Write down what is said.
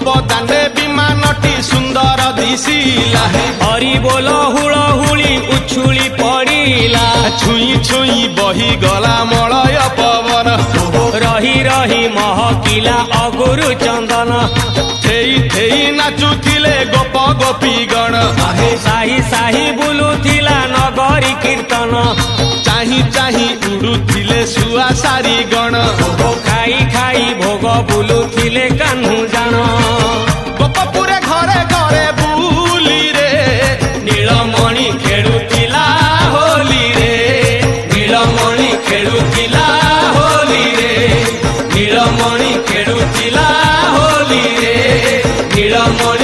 गोप दांडे विमानटी सुंदर दिशिला हरि बोल हुलहुली उछुली पड़िला छुई छुई बही गला मलय पवन रही रही महकिला अगुरु चंदन थेई थेई नाचुथिले गोप गोपी गण साही साही बुलुथिला नगरी कीर्तन चाही चाही उड़ुथिले सुआ सारी गण खाई खाई भोग बुलुथिले कान्हू जान गोपपुरे घरे घरे बुली रे नीलमणि खेलुथिला होली रे नीलमणि खेलुथिला होली रे नीलमणि खेलुथिला होली रे नीलमणि